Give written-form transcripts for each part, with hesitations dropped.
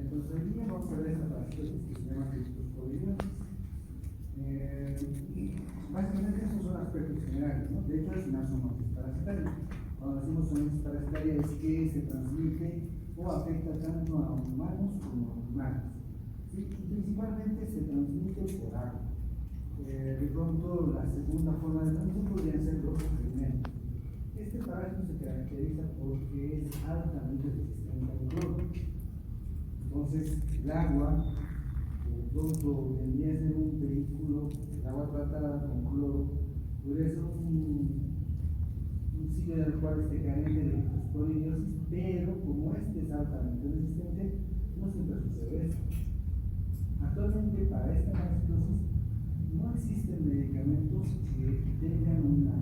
Entonces, hoy día vamos a ver esta parasitosis que se llama criptosporidiosis. Básicamente, esos son aspectos generales, ¿no? De hecho, al final son zoonosis parasitaria. Cuando decimos zoonosis parasitaria es que se transmite o afecta tanto a humanos como a animales. ¿Sí? Y principalmente se transmite por agua. De pronto, la segunda forma de transmisión podrían ser los sedimentos. Este parásito se caracteriza porque es altamente resistente al cloro. Entonces, el agua, de pronto, tendría que ser un vehículo, el agua tratada con cloro, podría ser un sitio en el cual esté carente de criptosporidiosis, pero como este es altamente resistente, no siempre sucede eso. Actualmente, para esta parasitosis, no existen medicamentos que tengan una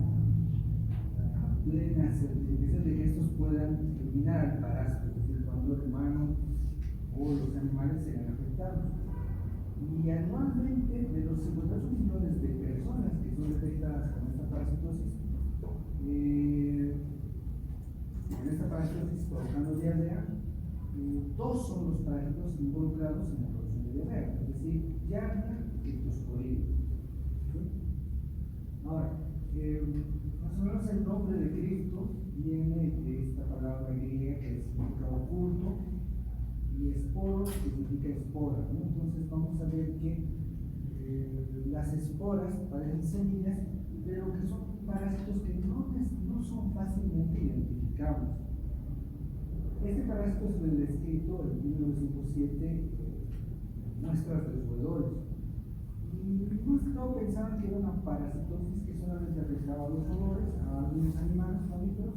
plena certificación de que estos puedan eliminar al parásito, es decir, cuando el humano o los animales se ven afectados. Y anualmente, de los 58 millones de personas que son detectadas con esta parasitosis, provocando diarrea, dos son los parásitos involucrados en la producción de diarrea, es decir, Yardia y Criptosporidiosis. Ahora, más o menos el nombre de Cripto viene de esta palabra griega que significa oculto y esporos que significa espora, ¿no? Entonces vamos a ver que las esporas parecen semillas, pero que son parásitos que no son fácilmente identificables. Este parásito es el descrito en 1907 muestras de roedores. Y más que todo pensaban que era una parasitosis que solamente afectaba a los roedores, a algunos animales mamíferos,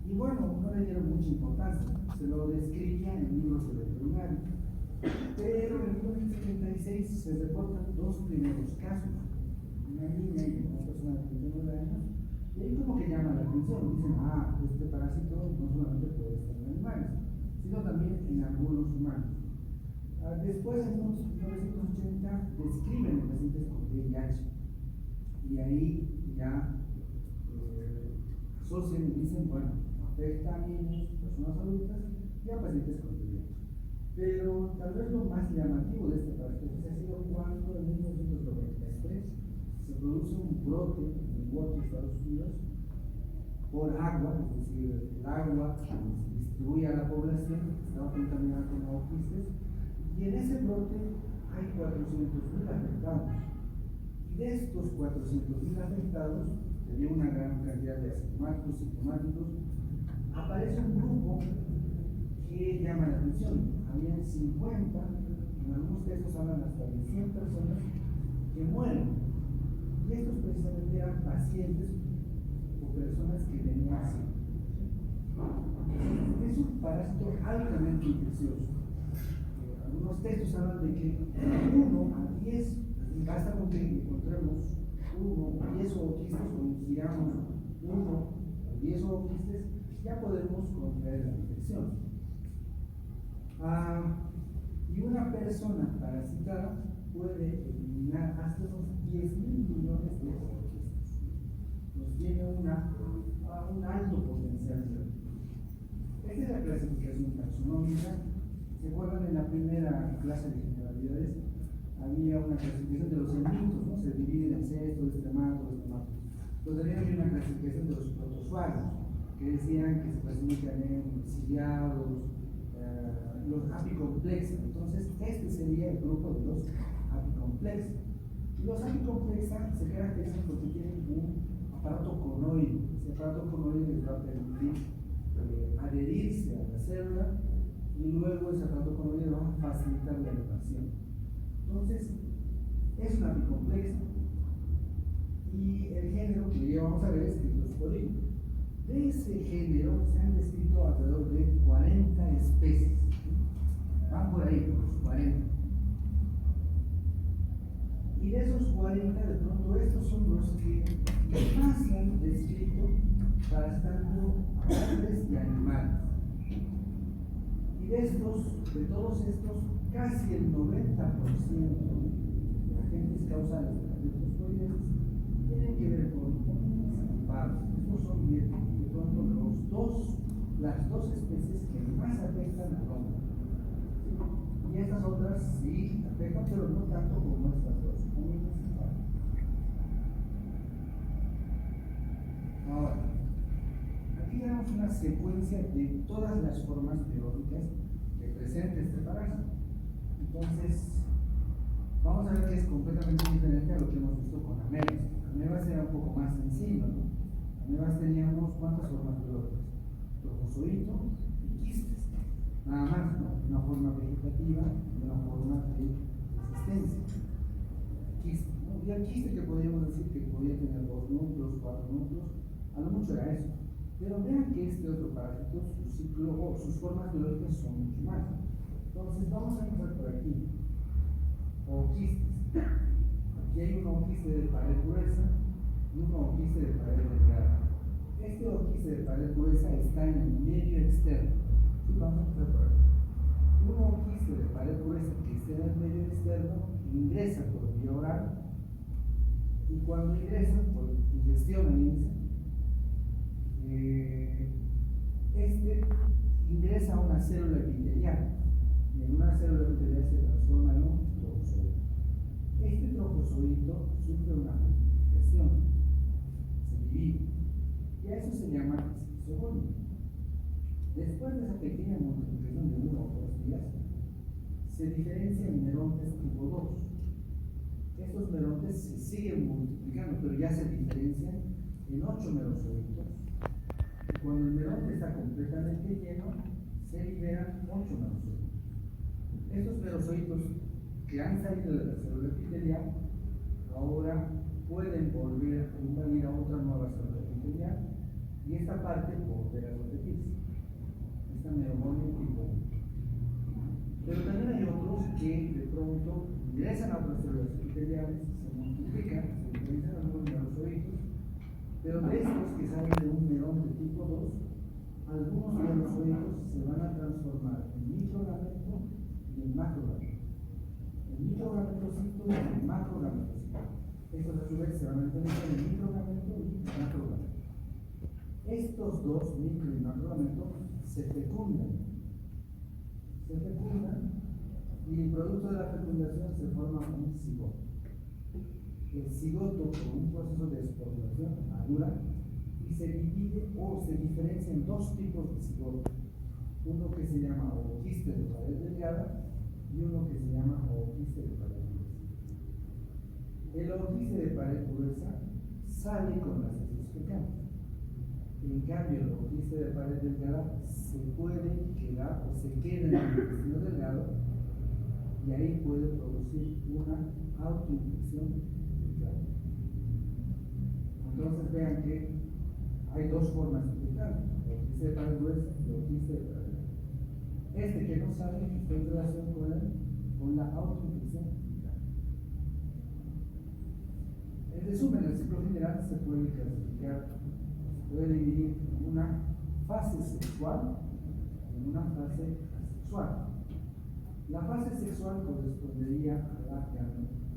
y bueno, no le dieron mucha importancia, se lo describía en libros de veterinario. Pero en 1976 se reportan dos primeros casos, una niña y una persona de 39 años, y ahí como que llama la atención, dicen, este parásito no solamente puede estar en animales, sino también en algunos humanos. Después, en 1980, describen en pacientes con VIH, y ahí ya asocian y dicen, bueno, afecta a niños, personas adultas y a pacientes con VIH. Pero tal vez lo más llamativo de este parásito ha sido cuando en 1993 se produce un brote en Milwaukee, Estados Unidos, por agua, es decir, el agua que se distribuye a la población estaba contaminada con aguaquistes, y en ese brote hay 400.000 afectados. Y de estos 400.000 afectados, que había una gran cantidad de asintomáticos, sintomáticos, aparece un grupo que llama la atención. Habían 50, en algunos textos hablan hasta de 100 personas que mueren. Y estos precisamente eran pacientes o personas que tenían así. Es un parásito altamente infeccioso. Algunos textos hablan de que 1 a 10, basta con que encontremos 1 o 10 ooquistes o ingiramos 1 o 10 ooquistes, ya podemos contraer la infección. Y una persona parasitada puede eliminar hasta unos 10.000 millones de ooquistes. Nos tiene un alto potencial de. Esta es la clasificación taxonómica. ¿Se acuerdan en la primera clase de generalidades? Había una clasificación de los enmitos, ¿no? Se dividen en cestos, estrematos. Pues también había una clasificación de los protozoarios, que decían que se clasifican en ciliados, los apicomplexa. Entonces, este sería el grupo de los apicomplexa. Y los apicomplexa se caracterizan porque tienen un aparato conoide. Ese aparato conoide les va a permitir adherirse a la célula, y luego ese aparato conoide va a facilitar la elevación. Entonces, es una apicomplexa. Y el género que ya vamos a ver es Criptosporidiosis. De ese género se han descrito alrededor de 40 especies. Van por ahí, por los 40. Y de esos 40, de pronto, estos son los que más se han descrito parasitando hombres y animales. Y de todos estos, casi el 90% de agentes causales de la criptosporidiosis tienen que ver con antipartos. Estos son de pronto las dos especies que más afectan al hombre. otras sí afectan, pero no tanto como estas dos. Ahora, aquí tenemos una secuencia de todas las formas biológicas que presenta este parásito. Entonces, vamos a ver que es completamente diferente a lo que hemos visto con amebas. Amebas era un poco más sencillo, ¿no? Amebas teníamos ¿cuántas formas biológicas? Trofozoito y quistes. Nada más, ¿no? Una forma vegetativa y una forma de resistencia. Quiste, ¿no? Y el quiste que podríamos decir que podía tener 2 núcleos, 4 núcleos, a lo mucho era eso. Pero vean que este otro parásito, su ciclo o sus formas biológicas son mucho más. Entonces vamos a empezar por aquí. Ooquistes. Aquí hay un ooquiste de pared gruesa y un ooquiste de pared delgada. Este ooquiste de pared gruesa está en el medio externo. Sí, vamos a empezar por aquí. Un ooquiste de pared gruesa que está en el medio externo ingresa por vía oral y cuando ingresa por digestión este ingresa a una célula epitelial y en una célula epitelial se transforma en un trofozoito. Este trofozoito sufre una multiplicación, se divide y a eso se llama esquizogonía. Después de esa pequeña multiplicación de 1 o 2 días, se diferencia en merontes tipo 2. Estos merontes se siguen multiplicando, pero ya se diferencian en 8 merozoitos. Y cuando el meronte está completamente lleno, se liberan 8 merozoitos. Estos merozoitos que han salido de la célula epitelial ahora pueden volver a invadir a otra nueva célula epitelial y esta parte volverá a repetirse. Esta neumonía tipo 1. Pero también hay otros que de pronto ingresan a otras células epiteliales, se multiplican, se diferencian algunos merozoitos, pero de estos que salen de un meronte tipo 2, algunos merozoitos se van a transformar en microgamento y en macrogamento. El microgametocito y el macrogametocito. Estos a su vez se van a diferenciar en microgamento y macrogamento. Estos dos, micro y macrogamento, se fecundan. Y el producto de la fecundación se forma un cigoto. El cigoto, por un proceso de esporulación, madura y se divide o se diferencia en 2 tipos de cigoto. Uno que se llama ooquiste de pared delgada y uno que se llama ooquiste de pared gruesa. El ooquiste de pared gruesa sale con las heces fecales. En cambio, el ooquiste de pared delgada se puede quedar o se queda en el intestino delgado y ahí puede producir una autoinfección. Entonces vean que hay 2 formas de infectar, ooquiste de pared gruesa y ooquiste de pared delgada. Este que no sale está en relación con la autoinfección. En resumen, el ciclo general se puede clasificar, se puede dividir en una fase sexual y en una fase asexual. La fase sexual correspondería a la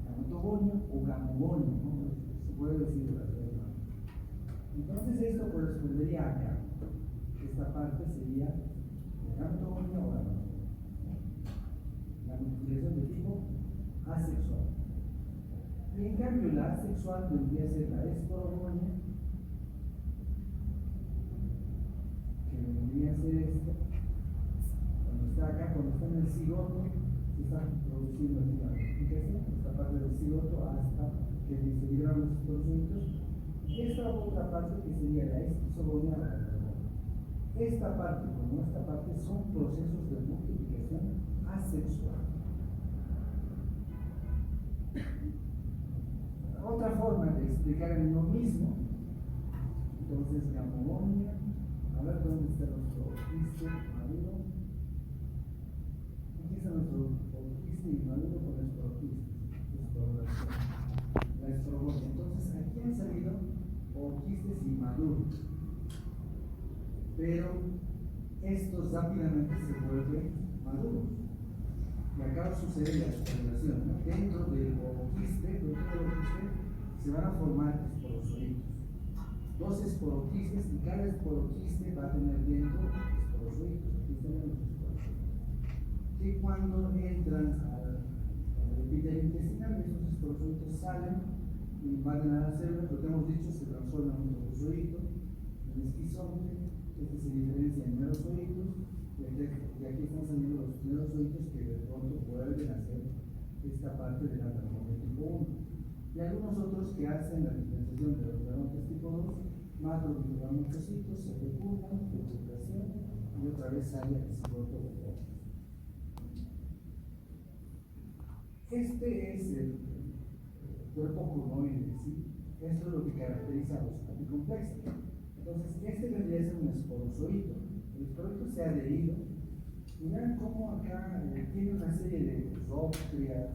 gametogonio o gamogonio, ¿no? Se puede decir de las dos maneras. Entonces esto correspondería acá. Esta parte sería la gametogonio o gamogonio. La multiplicación de tipo asexual. Y en cambio la asexual vendría a ser la esporogonia, que vendría a ser esto. Cuando está acá, cuando está en el cigoto, se está produciendo aquí la multiplicación, esta parte del cigoto hasta que se liberan los esporocitos. Y esta otra parte que sería la esquizogonia o la gamogonia. Esta parte, como esta parte, son procesos de multiplicación asexual. Otra forma de explicar lo mismo, entonces gamogonia, a ver dónde está nuestro ooquiste maduro. Aquí está nuestro ooquiste inmaduro con la esporoquiste, la esporogonia. Entonces aquí han salido ooquistes inmaduros, pero estos rápidamente se vuelven maduros. Y acá sucede la esporulación, ¿no? Dentro del ooquiste se van a formar esporozoitos. 2 esporoquistes y cada esporoquiste va a tener dentro esporozoitos. Aquí están los esporozoitos. Que cuando entran al epitelio intestinal, y esos esporozoitos salen y invaden a la célula, lo que hemos dicho, se transforma en un trofozoito, en esquizonte, este se diferencia en merozoitos, y aquí están saliendo los merozoitos que de pronto vuelven a ser esta parte de la meromonte tipo 1. Y algunos otros que hacen la diferenciación de los merontes tipo 2, macroglutamaminocitos, se fecundan, fecundación, y otra vez sale el cigoto de otros. Este es el cuerpo conoide, ¿sí? Esto es lo que caracteriza a los apicomplexos. Entonces, este vendría a ser un esporozoito. El esporozoito se ha adherido. Y vean cómo acá tiene una serie de róptrias,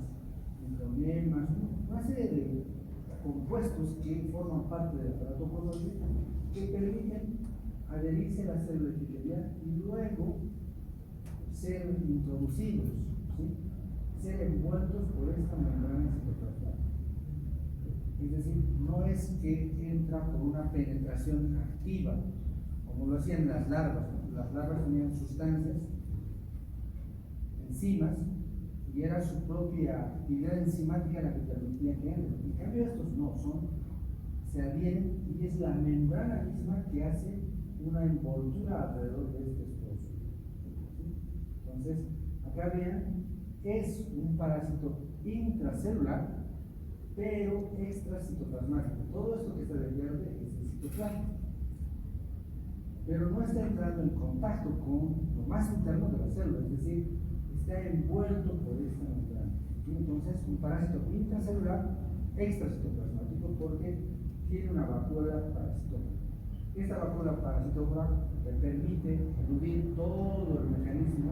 micronemas, una serie de compuestos que forman parte del aparato conoide que permiten adherirse a la célula epitelial y luego ser introducidos, ¿sí? Ser envueltos por esta membrana citoplasmática. Es decir, no es que entra por una penetración activa, como lo hacían las larvas. Las larvas tenían sustancias, enzimas, y era su propia actividad enzimática la que permitía que entren. En cambio, estos no, se adhieren y es la membrana misma que hace una envoltura alrededor de este esporozoito. Entonces, acá vean, es un parásito intracelular, pero extracitoplasmático. Todo esto que está de verde es el citoplasma, pero no está entrando en contacto con lo más interno de la célula, es decir, está envuelto por esta membrana. Entonces, un parásito intracelular extracitoplasmático porque tiene una vacuola parasitófora. Esta vacuola parasitófora le permite eludir todo el mecanismo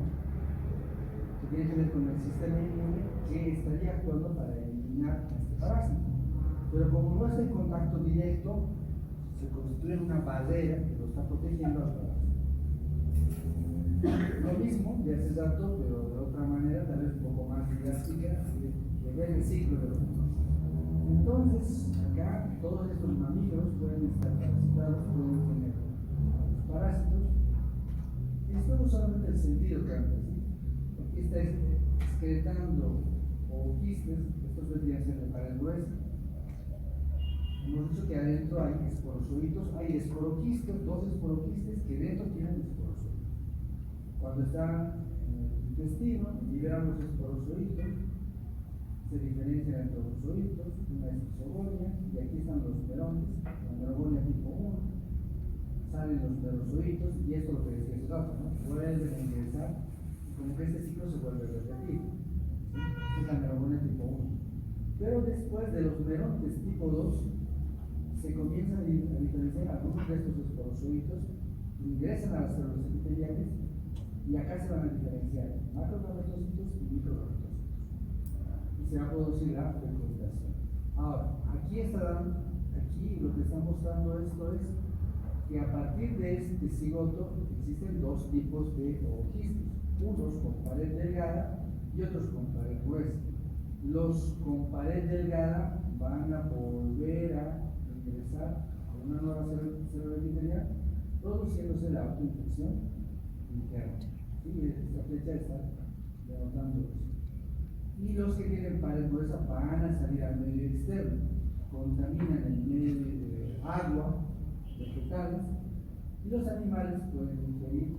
que tiene que ver con el sistema inmune que estaría actuando para eliminar a este parásito. Pero como no está en contacto directo, se constituye una barrera que lo está protegiendo al parásito. Lo mismo de ese dato, pero de otra manera, tal vez un poco más didáctica, de ver el ciclo de los mismos. Entonces, acá todos estos mamíferos pueden estar parasitados, pueden tener parásitos. Esto no solamente el sentido que habla, ¿sí? Aquí está excretando o quistes, estos vendrían a ser de pared gruesa. Hemos dicho que adentro hay esporozoitos, hay esporoquistes, dos esporoquistes que dentro tienen esporozoitos. Cuando está en el intestino, liberan los esporozoitos, se diferencian entre los zoitos, una es isogonia, y aquí están los merontes, la merogonia tipo 1, salen los merozoitos, y esto es lo que decía hace rato, ¿no? Vuelven a ingresar, como que este ciclo se vuelve a repetir. ¿Sí? Es la merogonia tipo 1. Pero después de los merontes tipo 2, se comienzan a diferenciar algunos de estos esporozoitos, ingresan a las células epiteliales, y acá se van a diferenciar macrogametocitos y microgametocitos. Y se va a producir la fecundación. Ahora, aquí lo que está mostrando esto es que a partir de este cigoto existen dos tipos de ooquistes, unos con pared delgada y otros con pared gruesa. Los con pared delgada van a volver a ingresar a una nueva célula epitelial, produciéndose la autoinfección interna. ¿Sí? Esta flecha está denotando eso. Y los que tienen pared gruesa van a salir al medio externo, contaminan el medio de agua, vegetales, y los animales pueden ingerir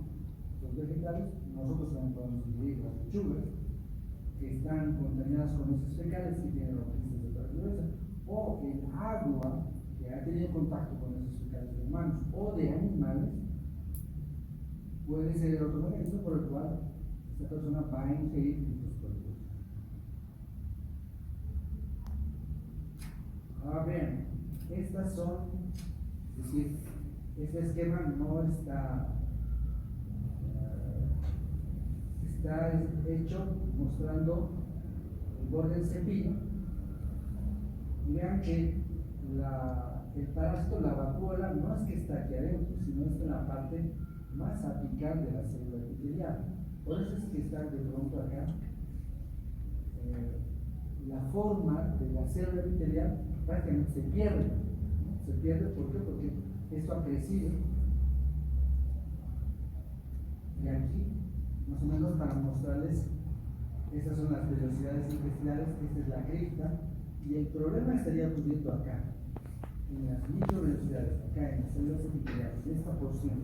los vegetales. Nosotros también podemos ingerir las lechugas que están contaminadas con esos fecales que tienen ooquistes de pared gruesa, o el agua que ha tenido contacto con esos fecales de humanos o de animales puede ser el otro mecanismo por el cual esta persona va a ingerir estos productos. Ahora vean, estas son, es decir, este esquema no está hecho mostrando el borde del cepillo, y vean que el parásito, la vacuola, no es que está aquí adentro, sino está en la parte más apical de la célula epitelial. Por eso es que está de pronto acá. La forma de la célula epitelial prácticamente se pierde, ¿no? Se pierde, ¿por qué? Porque esto ha crecido. Y aquí, más o menos para mostrarles Estas son las velocidades intestinales, esta es la cripta, y el problema estaría ocurriendo acá, en las microvelocidades, acá en las células epiteliales, en esta porción.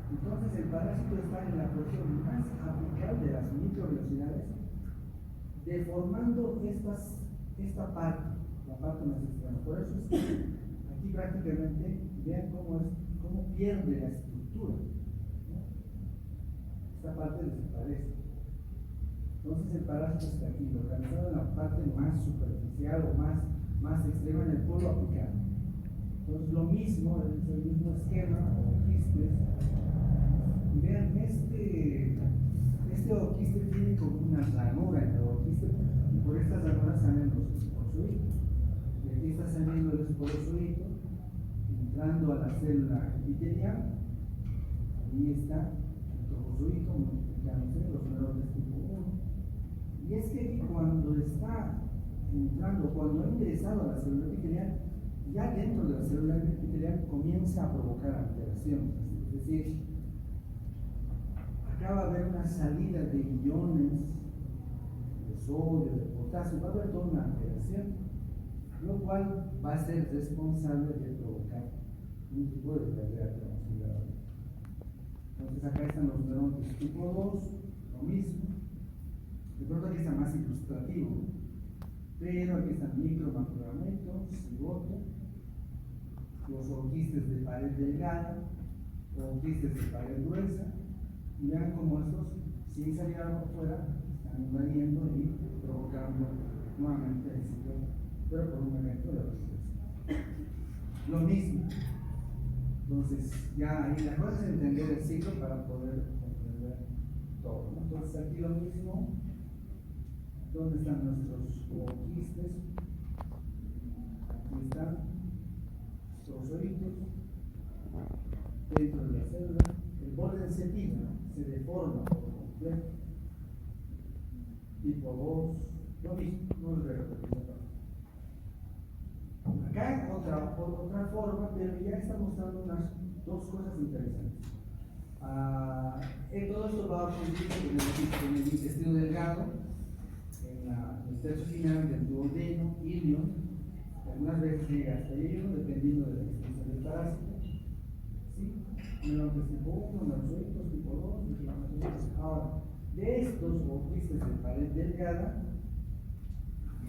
Entonces el parásito está en la porción más apical de las microvelocidades, deformando esta parte, la parte más extrema. Por eso es que aquí prácticamente vean cómo pierde la estructura, ¿no? Esta parte desaparece. Entonces el parásito está aquí, localizado en la parte más superficial o más extrema, en el polo apical. Entonces lo mismo, es el mismo esquema, o quistes. Y vean, este oquiste tiene como una ranura en el oquiste, y por estas ranuras salen los esporozoitos. Y aquí está saliendo el esporozoito, entrando a la célula epitelial. Ahí está el trofozoito multiplicándose, los neurones tipo 1. Y es que aquí cuando está entrando, cuando ha ingresado a la célula epitelial, ya dentro de la célula epitelial comienza a provocar alteraciones. Es decir, acá va a haber una salida de iones, de sodio, de potasio, va a haber toda una alteración, lo cual va a ser responsable de provocar un tipo de pérdida transmuscular. Entonces acá están los neurones tipo 2, lo mismo. De pronto aquí está más ilustrativo, pero aquí están micro, macrogameto, cigoto, los oquistes de pared delgada, oquistes de pared gruesa, y vean cómo estos, sin salir algo afuera, están invadiendo y provocando nuevamente el ciclo, pero por un evento de oxidación. Lo mismo. Entonces, ya ahí la cosa es entender el ciclo para poder comprender todo, ¿no? Entonces, aquí lo mismo. ¿Dónde están nuestros oquistes? Aquí están trozoitos dentro de la célula. El borde se deforma por completo. Tipo 2, lo mismo, no lo voy a repetir. Acá otra forma, pero ya está mostrando dos cosas interesantes. Todo esto va a ocurrir en el intestino delgado, en el tercio final del duodeno, ilion. Algunas veces llega hasta ello, dependiendo de la extensión del parásito. ¿Sí? Neurones tipo 1, neurozoitos tipo 2, inflamatorios. Ahora, de estos oquistes de pared delgada,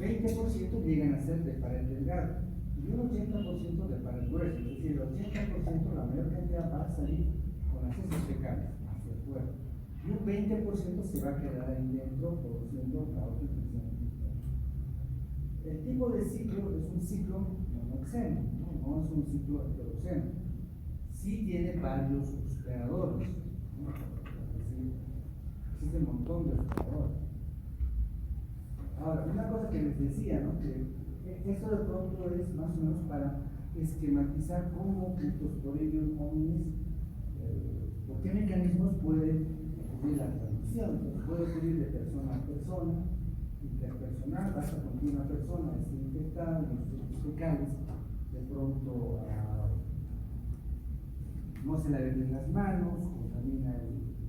20% llegan a ser de pared delgada y un 80% de pared gruesa. Es decir, el 80%, la mayor cantidad, va a salir con las heces fecales hacia afuera. Y un 20% se va a quedar ahí dentro produciendo la otra infección. El tipo de ciclo es un ciclo monoxeno, no es un ciclo heteroxeno. Sí tiene varios hospedadores, ¿no? Es decir, existe un montón de hospedadores. Ahora, una cosa que les decía, ¿no? Que esto de pronto es más o menos para esquematizar cómo Cryptosporidium hominis, por qué mecanismos puede ocurrir la transmisión. Entonces, puede ocurrir de persona a persona, interpersonal, basta con que una persona esté infectada en los fluidos fecales, de pronto no se lave bien las manos, contamina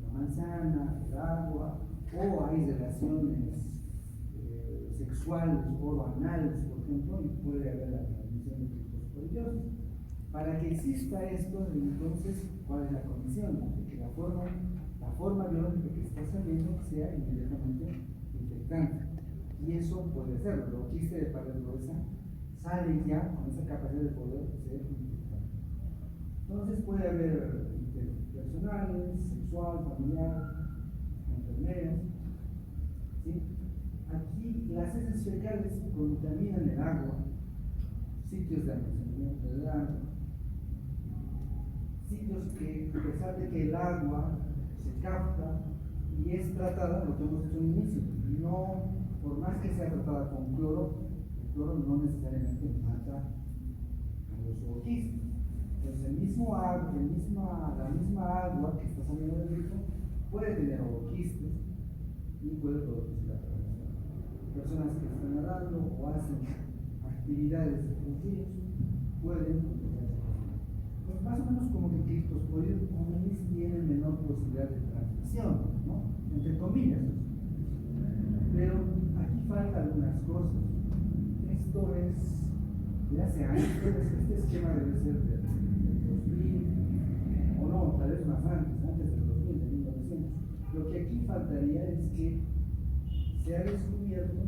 la manzana, el agua, o hay relaciones sexuales o anales, por ejemplo, y puede haber la transmisión de cryptosporidiosis. Para que exista esto, entonces, ¿cuál es la condición? Que la forma biológica que está saliendo sea inmediatamente infectante. Y eso puede ser, el oquiste de pared gruesa sale ya con esa capacidad de poder ser infectante. Entonces puede haber interpersonales, sexual, familiar, enfermeras, ¿sí? Aquí las heces fecales contaminan el agua, sitios de almacenamiento del agua, sitios que, a pesar de que el agua se capta y es tratada, lo que hemos hecho en inicio, no, por más que sea tratada con cloro, el cloro no necesariamente mata a los oquistes. Entonces la misma agua que está saliendo del grifo puede tener oquistes y puede producir la transmisión. Personas que están nadando o hacen actividades de los ríos pueden contagiarse. Pues más o menos como que Cryptosporidium hominis tiene menor posibilidad de transmisión, ¿no? Entre comillas. algunas cosas. Esto es de hace años, este esquema debe ser del 2000, o no, tal vez más antes del 2000, de 1900. Lo que aquí faltaría es que se ha descubierto,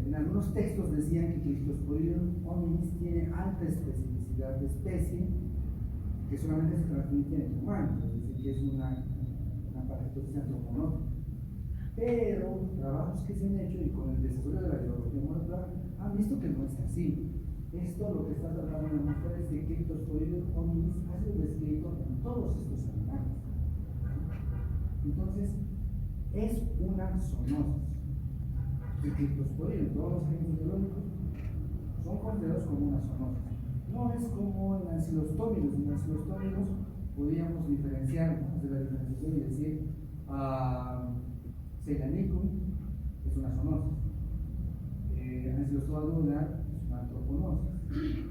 en algunos textos decían que Cryptosporidium hominis tiene alta especificidad de especie, que solamente se transmite en humanos, es decir, que es una parasitosis antropomórfica. Pero trabajos que se han hecho y con el desarrollo de la biología molecular han visto que no es así. Esto lo que está tratando de mostrar es que Cryptosporidium hominis ha sido descrito en todos estos animales. Entonces, es una zoonosis. El Cryptosporidium, todos los agentes biológicos son considerados como una zoonosis. No es como en Ancylostomidus. En Ancylostomidus podíamos diferenciar, ¿no?, hacer la diferenciación y decir Ceylanicum es una zoonosis, Ancylostoma dunar es una antroponosis,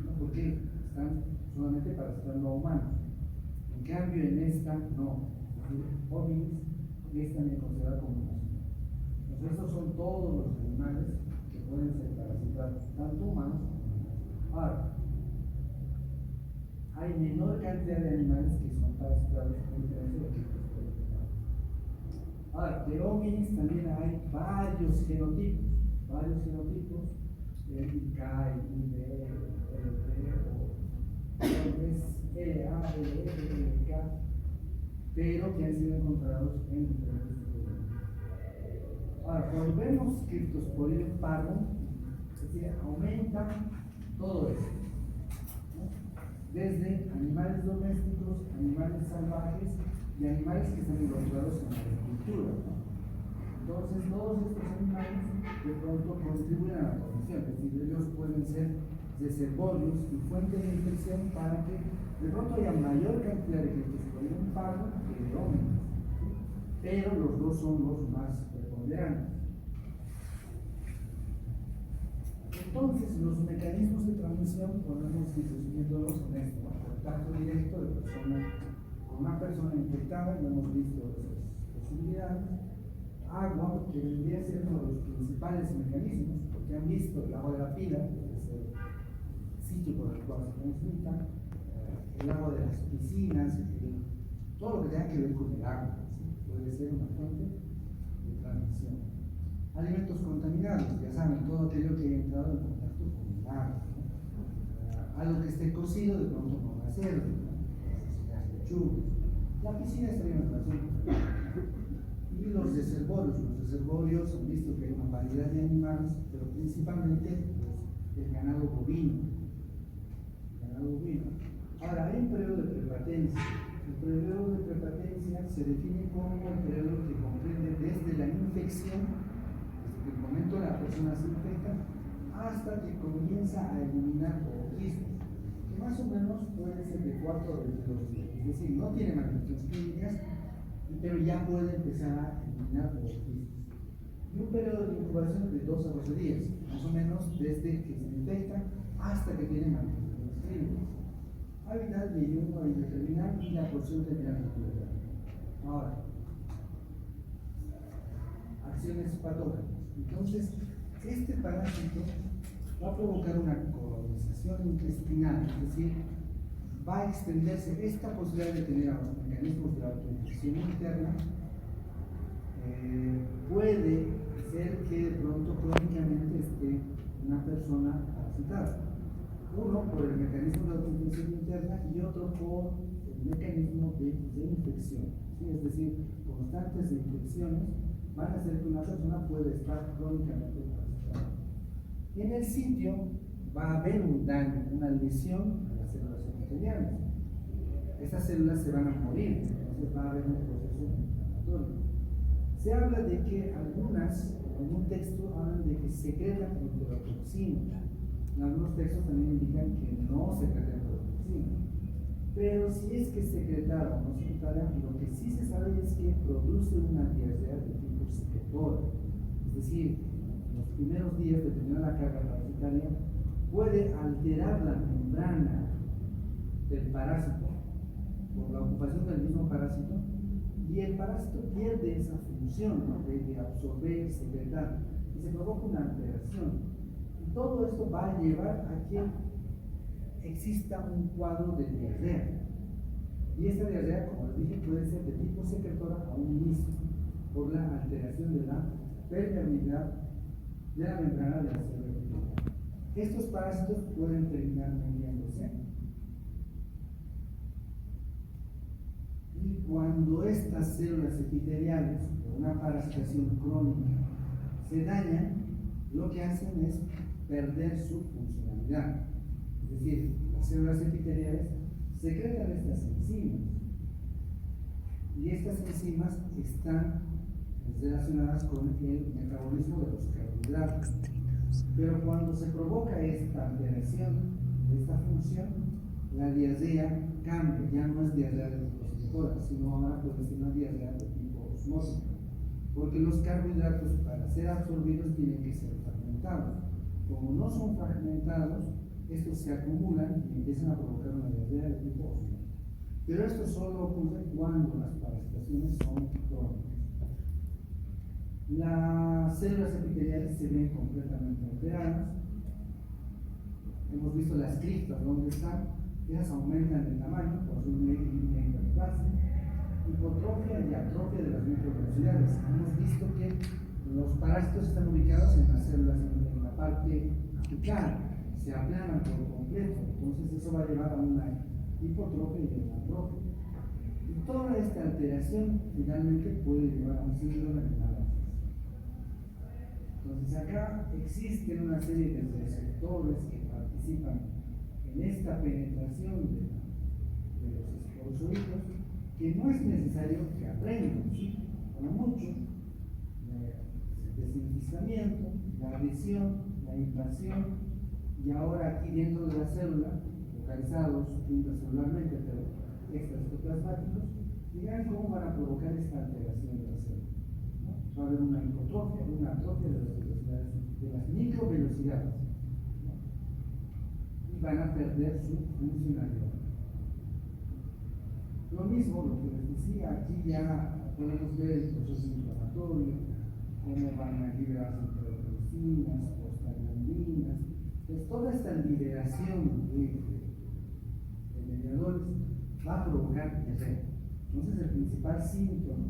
¿no? Porque están solamente parasitando a humanos. En cambio, en esta no. Hominis es también considerada como una zoonosis. Entonces, estos son todos los animales que pueden ser parasitados, tanto humanos como animales. Ahora, hay menor cantidad de animales que son parasitados en diferencia de Cryptosporidium. Ahora, de hominis también hay varios genotipos, IK, IB, LP, LA, LK, pero que han sido encontrados en diferentes tipos de animales. Ahora, cuando vemos Cryptosporidium parvum, es decir, aumenta todo esto, ¿no? Desde animales domésticos, animales salvajes y animales que están involucrados en la agricultura, ¿no? Entonces, todos estos animales de pronto contribuyen a la transmisión, es decir, ellos pueden ser reservorios y fuentes de infección para que de pronto haya mayor cantidad de Cryptosporidium parvum que de hominis, ¿sí? Pero los dos son los más preponderantes. Entonces, los mecanismos de transmisión podemos ir resumiéndolos en esto, ¿no? Contacto directo de persona con una persona infectada, ya hemos visto esas posibilidades. Agua, que debería ser uno de los principales mecanismos, porque han visto el agua de la pila, que es el sitio por el cual se transmita, el agua de las piscinas, todo lo que tenga que ver con el agua, ¿sí? Puede ser una fuente de transmisión. Alimentos contaminados, ya saben, todo aquello que haya entrado en contacto con el agua, ¿no? Algo que esté cocido, de pronto no va a ser, las lechugas. La piscina estaría en el asunto. Y los reservorios han visto que hay una variedad de animales, pero principalmente el ganado bovino. Ahora, hay un periodo de prepatencia. El periodo de prepatencia se define como el periodo que comprende desde la infección, desde el momento la persona se infecta, hasta que comienza a eliminar ooquismos, que más o menos puede ser de 4 a 22 días. Es decir, no tiene manifestaciones clínicas, pero ya puede empezar a eliminar ooquismos. Y un periodo de incubación de 2 a 12 días, más o menos desde que se infecta hasta que tiene manifestaciones clínicas. Hábitat de ayuno a indeterminar y la porción terminal de. Ahora, acciones patógenas. Entonces, este parásito va a provocar una colonización intestinal, es decir, va a extenderse esta posibilidad de tener mecanismos de autoinfección interna. Puede ser que de pronto crónicamente esté una persona parasitada. Uno por el mecanismo de autoinfección interna y otro por el mecanismo de infección, ¿sí? Es decir, constantes infecciones van a hacer que una persona pueda estar crónicamente parasitada. En el sitio va a haber un daño, una lesión a las células epiteliales. Estas células se van a morir, entonces va a haber un proceso inflamatorio. Se habla de que en un texto hablan de que secretan enterotoxina. En algunos textos también indican que no secretan enterotoxina. Pero si es que secretara o no secretara, lo que sí se sabe es que produce una diarrea de tipo secretora. Es decir, en los primeros días, dependiendo de la carga parasitaria, puede alterar la membrana del parásito por la ocupación del mismo parásito y el parásito pierde esa función, ¿no?, de absorber, secretar, y se provoca una alteración. Y todo esto va a llevar a que exista un cuadro de diarrea. Y esta diarrea, como les dije, puede ser de tipo secretora a un inicio, por la alteración de la permeabilidad de la membrana de la célula epitelial. Estos parásitos pueden terminar moviéndose. Y cuando estas células epiteliales, por una parasitación crónica, se dañan, lo que hacen es perder su funcionalidad. Es decir, las células epiteliales secretan estas enzimas. Y estas enzimas están relacionadas con el metabolismo de los carbohidratos. Pero cuando se provoca esta alteración de esta función, la diarrea cambia, ya no es diarrea de tipo secretora, sino ahora puede ser una diarrea de tipo osmótica, porque los carbohidratos, para ser absorbidos, tienen que ser fragmentados. Como no son fragmentados, estos se acumulan y empiezan a provocar una diarrea de tipo osmótica. Pero esto solo ocurre cuando las parasitaciones son crónicas. Las células epiteliales se ven completamente alteradas. Hemos visto las criptas donde están, esas aumentan de tamaño por una hiperplasia, hipotrofia y atrofia de las microvelocidades. Hemos visto que los parásitos están ubicados en las células en la parte apical, se aplanan por completo, entonces eso va a llevar a una hipotrofia y a una atrofia. Y toda esta alteración finalmente puede llevar a un síndrome de Nadas. Entonces acá existen una serie de receptores que participan en esta penetración de los esporozoides, que no es necesario que aprendan, ¿sí?, como mucho, el desenquistamiento, la adhesión, la invasión, y ahora aquí dentro de la célula, localizados intracelularmente, pero extracitoplasmáticos, y vean cómo van a provocar esta alteración de la célula, ¿no? Va a haber una hipotrofia, una atrofia de las velocidades, de las microvelocidades, ¿no?, y van a perder su funcionalidad. Lo mismo, lo que les decía, aquí ya podemos ver el proceso inflamatorio, cómo van a liberarse interleucinas, prostaglandinas. Entonces, toda esta liberación de mediadores va a provocar diarrea. Entonces, el principal síntoma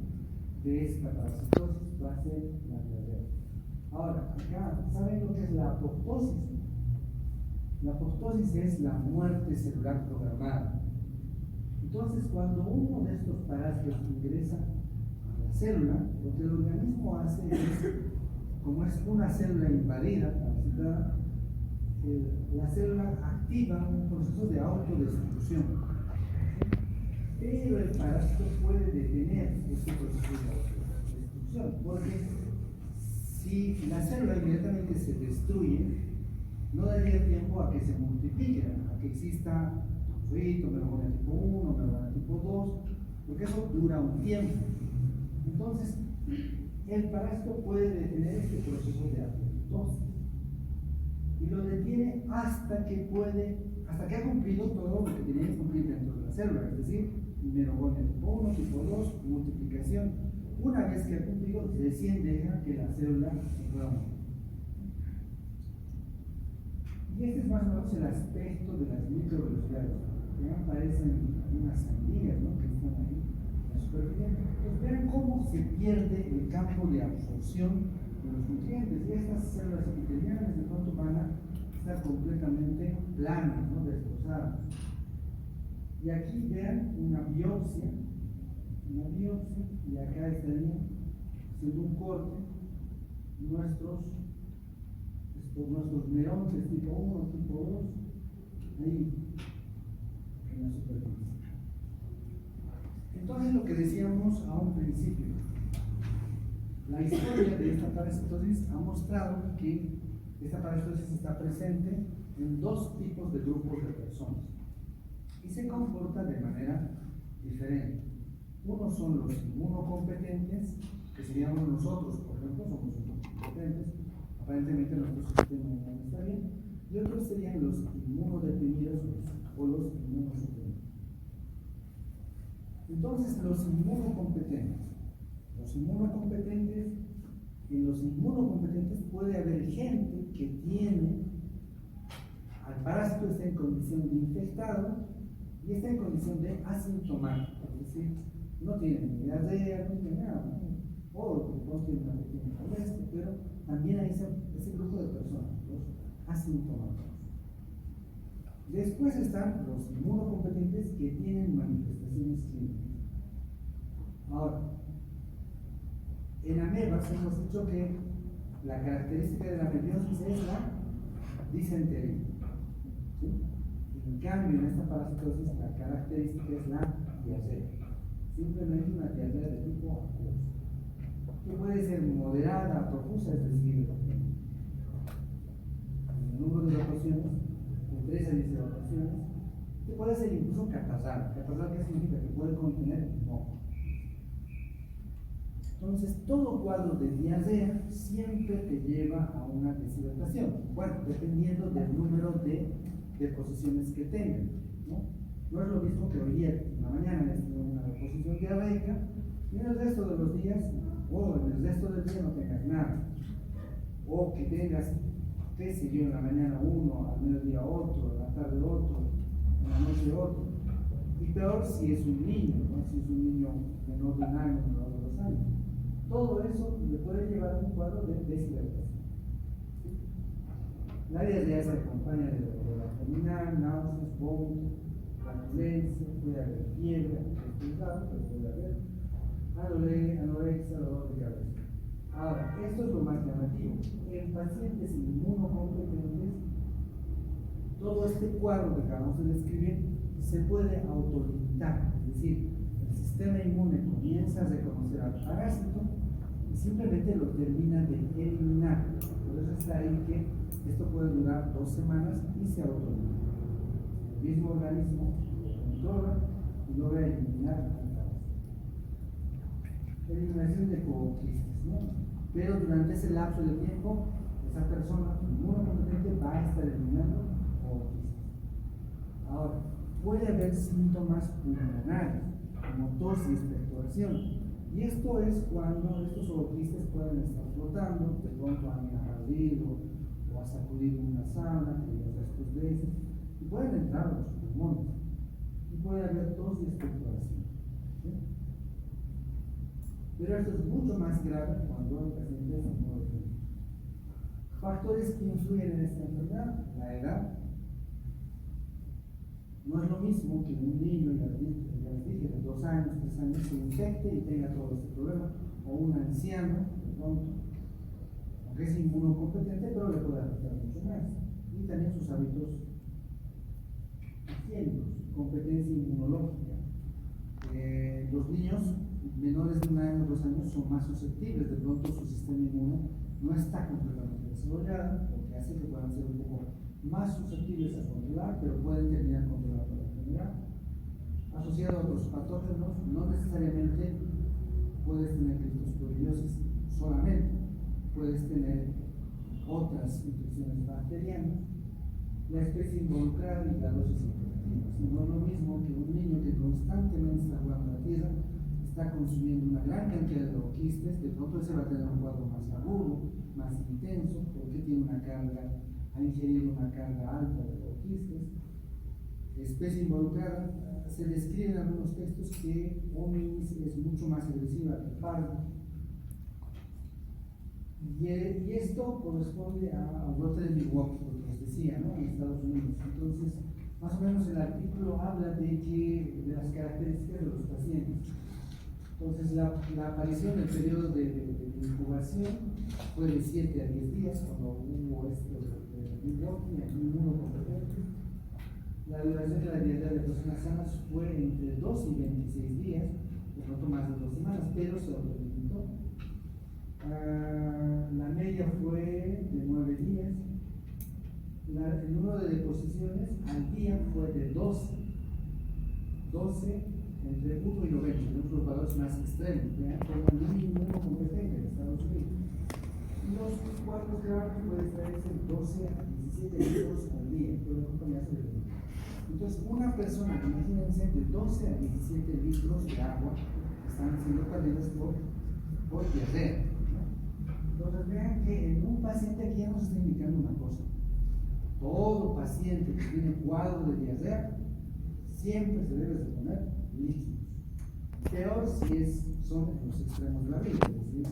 de esta parasitosis va a ser la diarrea. Ahora, acá, ¿saben lo que es la apoptosis? La apoptosis es la muerte celular programada. Entonces, cuando uno de estos parásitos ingresa a la célula, lo que el organismo hace es, como es una célula invadida, parasitada, la célula activa un proceso de autodestrucción. Pero el parásito puede detener este proceso de autodestrucción, porque si la célula inmediatamente se destruye, no daría tiempo a que se multiplique, a que exista trofito, melogonía tipo 1, melogonía tipo 2, porque eso dura un tiempo. Entonces, el parásito puede detener este proceso de apoptosis y lo detiene hasta que ha cumplido todo lo que tenía que cumplir dentro de la célula, es decir, melogonía tipo 1, tipo 2, multiplicación. Una vez que ha cumplido, recién deja que la célula se pueda mover. Y este es más o menos el aspecto de las microvelocidades. Ya aparecen unas sandías, ¿no?, que están ahí en la superficie. Pues vean cómo se pierde el campo de absorción de los nutrientes. Y estas células epiteliales de pronto van a estar completamente planas, ¿no?, destrozadas. Y aquí vean una biopsia, y acá estaría haciendo un corte nuestros neones tipo 1, tipo 2, ahí en la superficie. Entonces, lo que decíamos a un principio, la historia de esta parasitosis ha mostrado que esta parasitosis está presente en dos tipos de grupos de personas y se comporta de manera diferente. Unos son los inmunocompetentes, que seríamos nosotros, por ejemplo, somos inmunocompetentes, aparentemente nuestro sistema inmune está bien, y otros serían los inmunodeprimidos o los inmunosuprimidos. Entonces, los inmunocompetentes. En los inmunocompetentes puede haber gente que tiene, al parásito está en condición de infectado y está en condición de asintomático, es decir, no tiene ni diarrea, no tiene nada, ¿no? O no tiene una pequeña molestia, pero también hay ese grupo de personas, los asintomáticos. Después están los inmunocompetentes que tienen manifestaciones clínicas. Ahora, en amebas hemos dicho que la característica de la amebiosis es la disentería. ¿Sí? En cambio, en esta parasitosis la característica es la diarrea. Simplemente una diarrea de tipo acuoso, que puede ser moderada, profusa, es decir, el número de evacuaciones, de 3 a 10 evacuaciones, que puede ser incluso catarral. ¿Catarral qué significa? Que puede contener moco. Entonces, todo cuadro de diarrea siempre te lleva a una deshidratación. Bueno, dependiendo del número de deposiciones que tengan, ¿no? No es lo mismo que hoy día, en la mañana, es una deposición diarreica, y en el resto de los días, o en el resto del día no tengas nada. O que tengas, qué sé yo, en la mañana uno, al mediodía otro, en la tarde otro, en la noche otro. Y peor si es un niño, ¿no? Si es un niño menor de un año, menor de 2 años. Todo eso le puede llevar a un cuadro de deshidratación. La diarrea se acompaña de dolor abdominal, náuseas, vómitos, flatulencia, puede haber fiebre, pero puede haber anorexia, dolor de cabeza. Ahora, esto es lo más llamativo. En pacientes inmunocompetentes, todo este cuadro que acabamos de describir se puede autolimitar, es decir, el sistema inmune comienza a reconocer al parásito y simplemente lo termina de eliminar. Por eso está ahí que esto puede durar 2 semanas y se autolimita. El mismo organismo controla y logra eliminar al parásito. Eliminación de cooquistes, ¿no? Pero durante ese lapso de tiempo, esa persona inmunocompetente va a estar eliminando cooquistes. Ahora, puede haber síntomas pulmonares, como tos y expectoración. Y esto es cuando estos zooquistes pueden estar flotando, de pronto han ardido o ha sacudido una sábana, que los restos de esas, y pueden entrar a los pulmones. Y puede haber tos y expectoración. ¿Sí? Pero esto es mucho más grave cuando el paciente es inmunodefendido. Factores que influyen en esta enfermedad: la edad. No es lo mismo que un niño, ya les dije, de 2 años, 3 años, se infecte y tenga todo este problema, o un anciano, de pronto, aunque es inmunocompetente, pero le puede afectar mucho más. Y también sus hábitos higiénicos, competencia inmunológica. Los niños menores de 1 año, 2 años son más susceptibles, de pronto su sistema inmune no está completamente desarrollado, lo que hace que puedan ser un poco más susceptibles a controlar, pero pueden terminar controlando la enfermedad. Asociado a otros patógenos, no necesariamente puedes tener criptosporidiosis solamente, puedes tener otras infecciones bacterianas, la especie involucrada y la dosis infectiva. No es lo mismo que un niño que constantemente está jugando en la tierra, está consumiendo una gran cantidad de zooquistes, de pronto ese va a tener un cuadro más agudo, más intenso, porque tiene una carga, ha ingerido una carga alta de zooquistes. Especie involucrada, se describe en algunos textos que Hominis es mucho más agresiva que Parvo. Y esto corresponde a brote de Milwaukee, como les decía, ¿no? En Estados Unidos. Entonces, más o menos el artículo habla de las características de los pacientes. Entonces, la aparición del periodo de incubación fue de 7 a 10 días, cuando hubo esto de Milwaukee, en inmunocompetente. La duración de la diarrea de personas sanas fue entre 2 y 26 días, de pronto más de 2 semanas, pero se autolimitó. La media fue de 9 días. El número de deposiciones al día fue de 12, entre 1 y 90, tenemos los valores más extremos, vean, como el mínimo competente en Estados Unidos. Y los cuadros graves pueden estar entre 12 a 17 litros al día, pero no me hace de Entonces, una persona, imagínense, de 12 a 17 litros de agua están siendo perdidos por diarrea, ¿no? Entonces, vean que en un paciente aquí ya nos está indicando una cosa. Todo paciente que tiene cuadro de diarrea siempre se debe de poner líquidos. Peor si son en los extremos de la vida, es decir,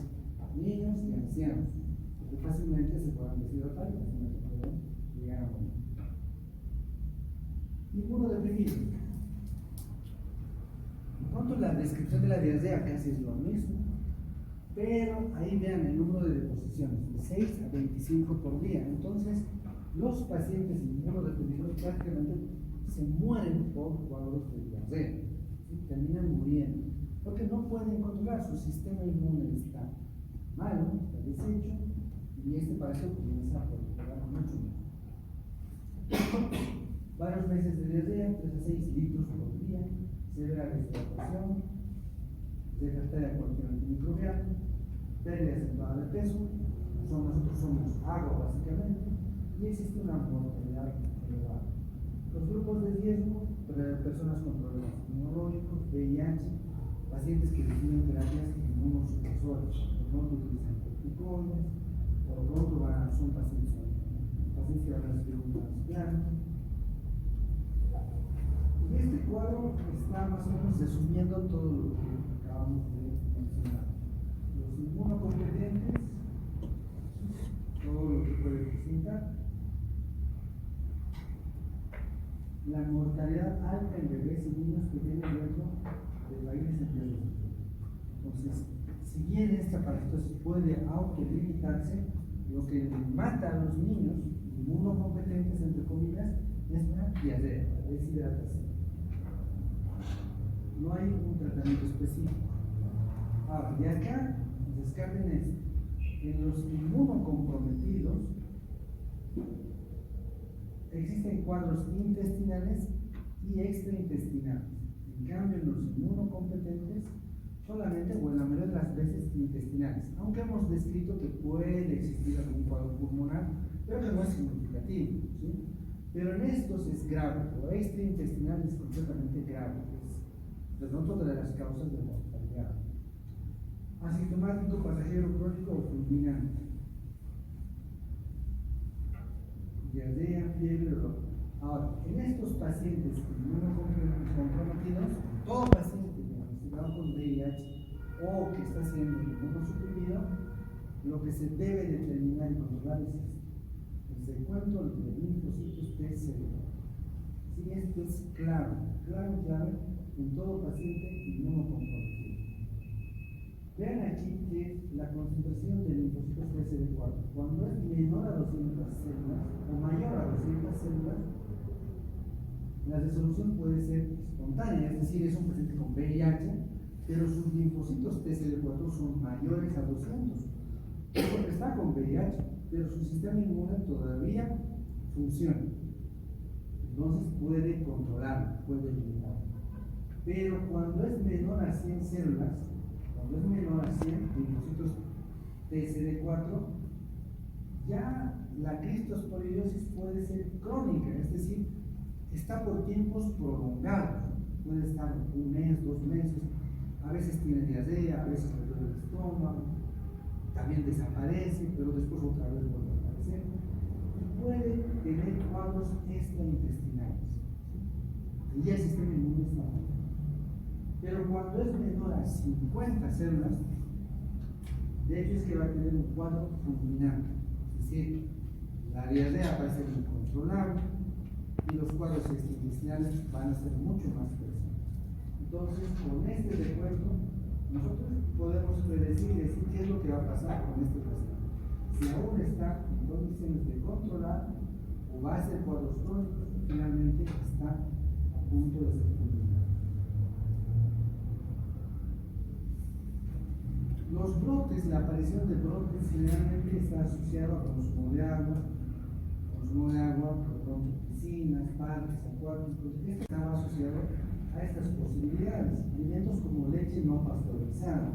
niños y ancianos, porque fácilmente se puedan deshidratar y fácilmente pueden llegar a morir. Ninguno deprimido. De pronto la descripción de la diarrea casi es lo mismo, pero ahí vean el número de deposiciones, de 6 a 25 por día. Entonces, los pacientes inmunodeprimidos prácticamente se mueren por cuadros de diarrea, ¿sí? Terminan muriendo, porque no pueden controlar, su sistema inmune está malo, está deshecho, y para eso comienza a proliferar mucho más. Varios meses de diarrea, 3 a 6 litros por día, severa deshidratación, desgastada de cualquier antimicrobial, pérdida acentuada de peso, nosotros somos agua básicamente, y existe una mortalidad elevada. Los grupos de riesgo, personas con problemas inmunológicos, VIH, pacientes que reciben terapias inmunosupresoras, de pronto utilizan corticoides, o de pronto son pacientes que van a recibir un trasplante. Y este cuadro está más o menos resumiendo todo lo que acabamos de mencionar. Los inmunocompetentes, todo lo que puede presentar. La mortalidad alta en bebés y niños que tienen riesgo de bailes en riesgo. Entonces, si bien esta parasitosis puede autolimitarse, lo que mata a los niños inmunocompetentes, entre comillas, es la diarrea, la deshidratación. No hay un tratamiento específico. Ahora, y acá descarten esto. En los inmunocomprometidos existen cuadros intestinales y extraintestinales. En cambio, en los inmunocompetentes, solamente o en la mayoría de las veces intestinales, aunque hemos descrito que puede existir algún cuadro pulmonar, pero que no es significativo, ¿sí? Pero en estos es grave, o extraintestinal es completamente grave, es de pronto de las causas de mortalidad. Asintomático, pasajero, crónico o fulminante. Diarrea, fiebre, dolor. Ahora, en estos pacientes inmunocomprometidos, todo paciente diagnosticado con VIH o que está siendo inmunosuprimido, lo que se debe determinar y controlar es el secuentro de linfocitos T celular. Sí, esto es clave en todo paciente inmunocomprometido. Vean aquí que la concentración de linfocitos TCD4, cuando es menor a 200 células o mayor a 200 células, la resolución puede ser espontánea, es decir, es un paciente con VIH, pero sus linfocitos TCD4 son mayores a 200, porque está con VIH, pero su sistema inmune todavía funciona. Entonces puede controlarlo, puede eliminar. Pero cuando es menor a 100 células, cuando es menor a 100 linfocitos TCD4, ya la cristosporidiosis puede ser crónica, es decir, está por tiempos prolongados, puede estar un mes, 2 meses, a veces tiene diarrea, a veces le duele el estómago, también desaparece, pero después otra vez vuelve a aparecer, y puede tener cuadros extraintestinales, y ya el sistema inmune está mal. Pero cuando es menor a 50 células, de hecho es que va a tener un cuadro fulminante, es decir, la diarrea va a ser incontrolable y los cuadros extraintestinales van a ser mucho más presentes. Entonces, con este recuento, nosotros podemos predecir y decir qué es lo que va a pasar con este paciente. Si aún está en condiciones de controlar o va a ser cuadros crónicos, finalmente está a punto de ser fulminado. Los brotes, la aparición de brotes generalmente está asociado a consumo de agua, por ejemplo, piscinas, parques acuáticos. Esto estaba asociado a estas posibilidades. Alimentos como leche no pasteurizada,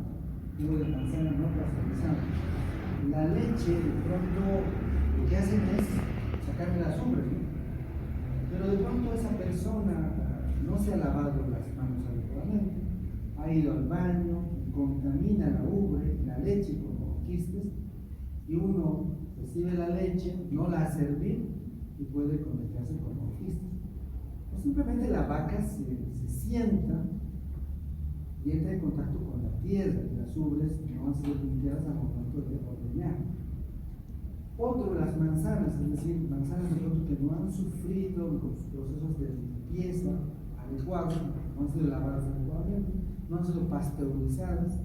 jugo de manzana no pasteurizado. La leche, de pronto, lo que hacen es sacarle la azúcar, ¿no? pero de pronto esa persona no se ha lavado las manos adecuadamente, ha ido al baño, contamina la ubre, la leche con quistes, y uno recibe la leche, no la ha servido y puede conectarse con quistes. O simplemente la vaca se sienta y entra en contacto con la tierra y las ubres no han sido limpiadas al momento de ordeñar. Otro, las manzanas, es decir, manzanas de pronto que no han sufrido los procesos de limpieza adecuados, no han sido lavadas adecuadamente, no han sido pasteurizadas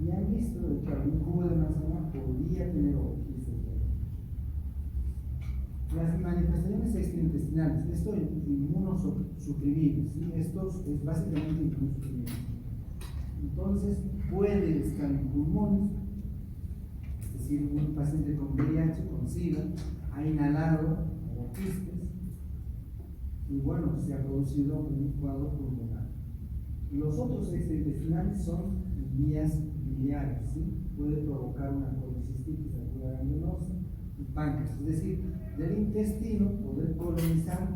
y han visto que algún jugo de manzana podría tener quistes. Las manifestaciones extraintestinales, esto es inmunosuprimibles, ¿sí? Esto es básicamente inmunosuprimible. Entonces puede estar en pulmones, es decir, un paciente con VIH, con SIDA, ha inhalado quistes y bueno, se ha producido un cuadro pulmonar. Los otros extraintestinales son vías biliares, ¿sí? Puede provocar una colecistitis aguda ganglionosa y páncreas, es decir, del intestino poder colonizar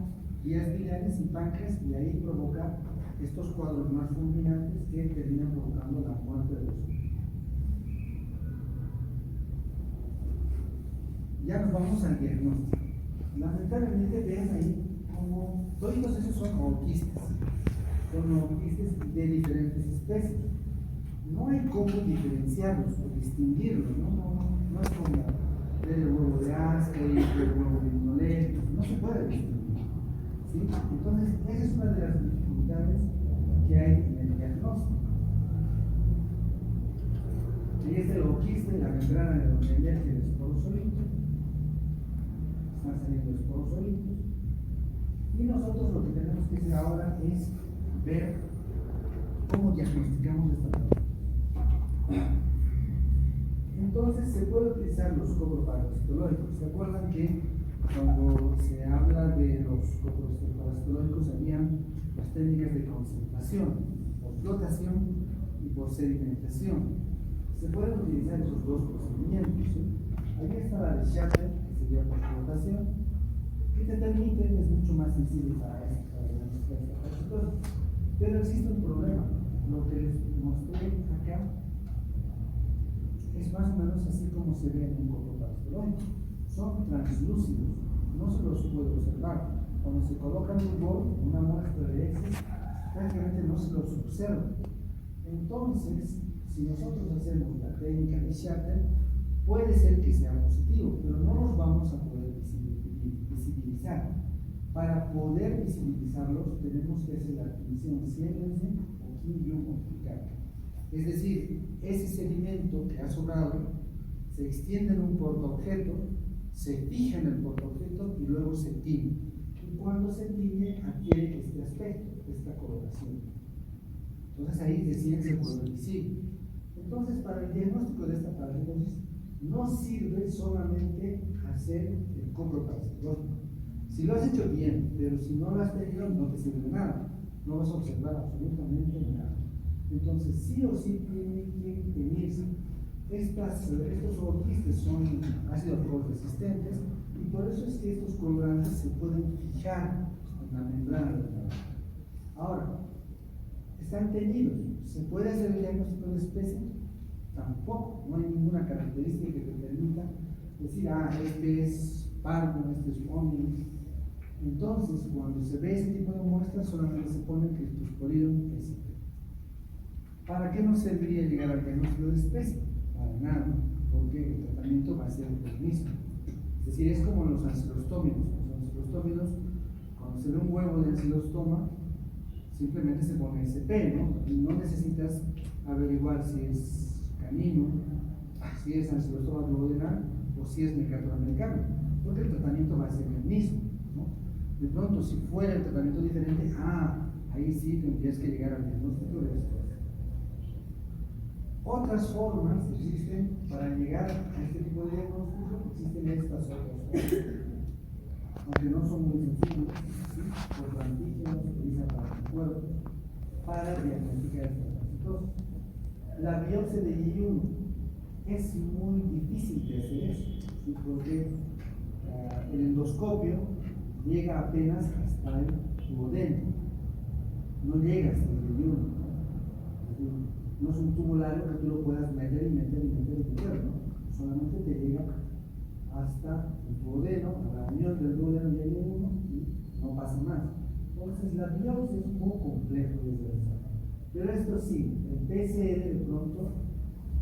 vías biliares y páncreas y ahí provocar estos cuadros más fulminantes que terminan provocando la muerte de los niños. Ya nos vamos al diagnóstico. Lamentablemente ven ahí como todos esos son ooquistes de diferentes especies. No hay cómo diferenciarlos o distinguirlos, no es como ver el huevo de Ascari, el huevo de Ignolet, no se puede distinguir, ¿sí? Entonces, esa es una de las dificultades que hay en el diagnóstico. Ahí es el ooquiste, la membrana de donde emerge el esporozoito, están saliendo esporozolitos, y nosotros lo que tenemos que hacer ahora es ver cómo diagnosticamos esta enfermedad. Entonces se puede utilizar los coproparasitológicos. ¿Se acuerdan que cuando se habla de los coproparasitológicos habían las técnicas de concentración, por flotación y por sedimentación? Se pueden utilizar esos dos procedimientos, ¿sí? Ahí está la de Schachter, que sería por flotación, que te permite, es mucho más sensible para esta parasitología. Pero existe un problema. Lo que les mostré acá es más o menos así como se ve en un coproparasitológico. Son translúcidos, no se los puede observar. Cuando se coloca en un bol, una muestra de heces, prácticamente no se los observa. Entonces, si nosotros hacemos la técnica de Schachter, puede ser que sea positivo, pero no los vamos a poder visibilizar. Para poder visibilizarlos, tenemos que hacer la adquisición siéndense o quimio multiplicado. Es decir, ese sedimento que ha sobrado se extiende en un portaobjeto, se fija en el portaobjeto y luego se tiñe. Y cuando se tiñe, adquiere este aspecto, esta coloración. Entonces ahí recién se vuelve visible. Entonces, para el diagnóstico de esta parasitosis, no sirve solamente hacer el coproparasitológico. Si lo has hecho bien, pero si no lo has tenido, no te sirve de nada. No vas a observar absolutamente nada. Entonces, sí o sí tienen que tenerse estos ooquistes son ácido alcohol resistentes y por eso es que estos colorantes se pueden fijar en la membrana del tabaco. Ahora, están teñidos. ¿Se puede hacer el diagnóstico de especie? Tampoco. No hay ninguna característica que te permita decir, este es pardo, este es omnis. Entonces, cuando se ve ese tipo de muestras, solamente se pone que el Cryptosporidium es IP. ¿Para qué nos serviría llegar al diagnóstico de especie? Para nada, porque el tratamiento va a ser el mismo. Es decir, es como los ancilostómidos. Los ancilostómidos, cuando se ve un huevo de ancilostoma, simplemente se pone SP, ¿no? Y no necesitas averiguar si es canino, si es ancilostoma duodenal o si es mercator americano, porque el tratamiento va a ser el mismo, ¿no? De pronto, si fuera el tratamiento diferente, ahí sí tendrías que llegar al diagnóstico de esto. Otras formas existen para llegar a este tipo de diagnóstico, existen estas otras formas, aunque no son muy sencillas, ¿sí? Por antígenos se utiliza para anticuerpos para diagnosticar esta parasitosis. La biopsia de yeyuno es muy difícil de hacer eso, ¿sí? Porque el endoscopio llega apenas hasta el duodeno, no llega hasta el yeyuno. No es un tubulario que tú lo puedas meter y meter y meter y meter, ¿no? Solamente te llega hasta el duodeno, a la unión del duodeno y el yeyuno, y no pasa más. Entonces la biopsia es un poco complejo de realizar. Pero esto sí, el PCR de pronto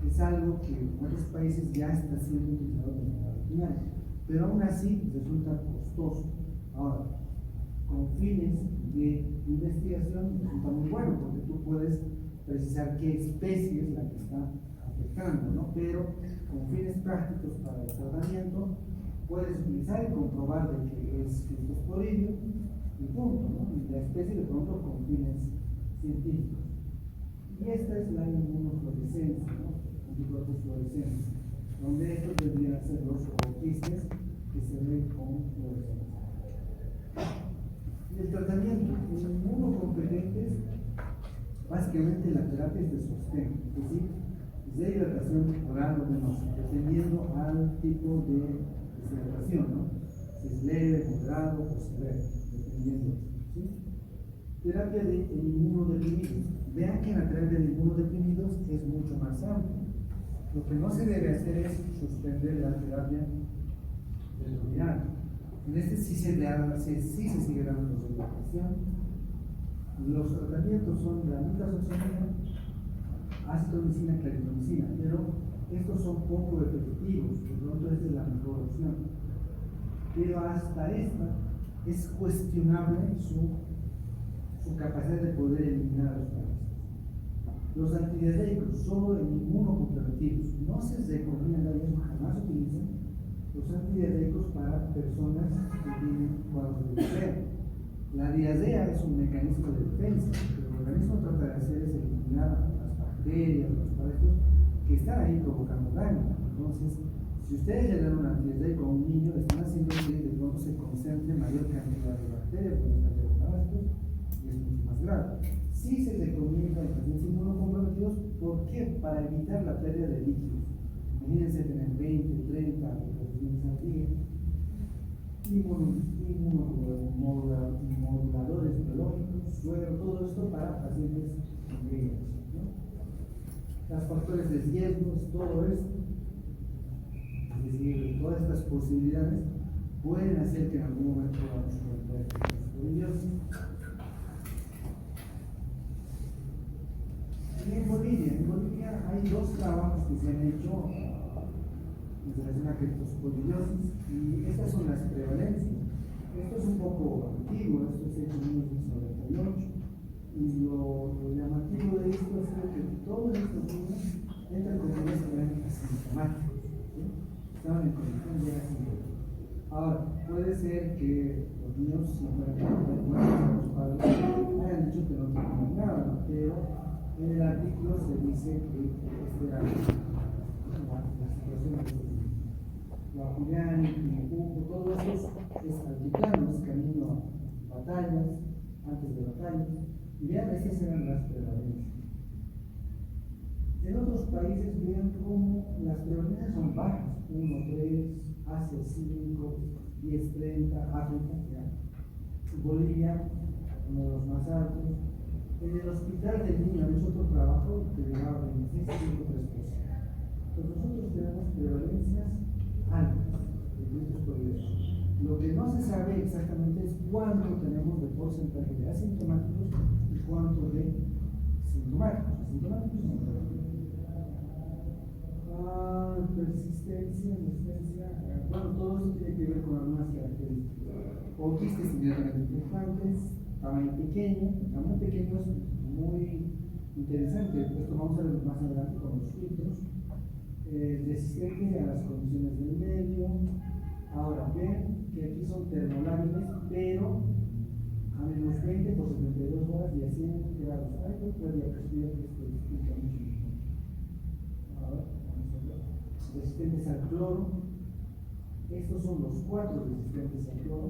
es algo que en otros países ya está siendo utilizado de manera rutinaria, pero aún así resulta costoso. Ahora, con fines de investigación resulta muy bueno, porque tú puedes precisar qué especie es la que está afectando, ¿no? Pero con fines prácticos para el tratamiento puedes utilizar y comprobar de que es Cryptosporidium y punto, ¿no? Y la especie de pronto con fines científicos. Y esta es la inmunofluorescencia, ¿no? Anticuerpos fluorescentes, donde estos deberían ser los ooquistes que se ven con fluorescencia. Y el tratamiento en inmunocompetentes, básicamente la terapia es de sostén, es decir, de hidratación oral o venosa, dependiendo al tipo de deshidratación, ¿no? Si es leve, moderado o severo, dependiendo, ¿sí? Terapia de inmunodeprimidos. Vean que en la terapia de inmunodeprimidos es mucho más amplio. Lo que no se debe hacer es suspender la terapia retroviral. En este sí se sigue dando dosificación. Los tratamientos son la nitazoxanida, acitromicina, claritromicina, pero estos son poco efectivos, por lo tanto esta es la mejor opción. Pero hasta esta es cuestionable su capacidad de poder eliminar los parásitos. Los antidiarreicos, solo en inmunocompetitivos, no se recomienda, y eso jamás utilizan los antidiarreicos para personas que tienen cuadros de diarrea. La diarrea es un mecanismo de defensa, lo que el organismo trata de hacer es eliminar las bacterias, los parásitos que están ahí provocando daño. Entonces, si ustedes le dan un antidiarreico a un niño, están haciendo que de pronto se concentre mayor cantidad de bacterias, mayor cantidad de parásitos, y es mucho más grave. Sí se recomienda en pacientes inmunocomprometidos, ¿por qué? Para evitar la pérdida de líquidos. Imagínense tener 20, 30 microfilms al día. Inmunomoduladores biológicos, suero, todo esto para pacientes con VIH, ¿no? Los factores de riesgo, todo esto, es decir, todas estas posibilidades pueden hacer que en algún momento vamos a encontrar escoliosis. En Bolivia hay dos trabajos que se han hecho en relación a criptosporilosis, y estas son las prevalencias. Esto es un poco antiguo, esto es hecho en 1998, y lo llamativo de esto es que todos estos niños entran con niños que eran asintomáticos, ¿sí? Estaban en condición de asintomáticos. Ahora, puede ser que los niños simplemente los padres hayan dicho que no tenían nada, pero en el artículo se dice que esta era la situación de estos niños. La Julián, todo eso es altiplano, es camino a batallas, antes de batallas, y vean, estas eran las prevalencias. En otros países vean cómo las prevalencias son bajas, 1, 3, Asia 5, 10, 30, África, ¿ya? Bolivia, uno de los más altos. En el hospital del niño, es otro trabajo que llevaba 26.3%. Entonces nosotros tenemos prevalencias altas de criptosporilosis. Lo que no se sabe exactamente es cuánto tenemos de porcentaje de asintomáticos y cuánto de sintomáticos. Asintomáticos persistencia, resistencia, bueno, todo eso tiene que ver con algunas características. O quistes inmediatamente infectantes, tamaño pequeño es muy interesante. Esto vamos a ver más adelante con los filtros. Resistente a las condiciones del medio. Ahora ven que aquí son termolábiles, pero a menos 20 por 72 horas y a 100 grados. Hay otra diapositiva que esto explica mucho mejor. Ahora vamos a ver. Resistentes al cloro. Estos son los 4 resistentes al cloro.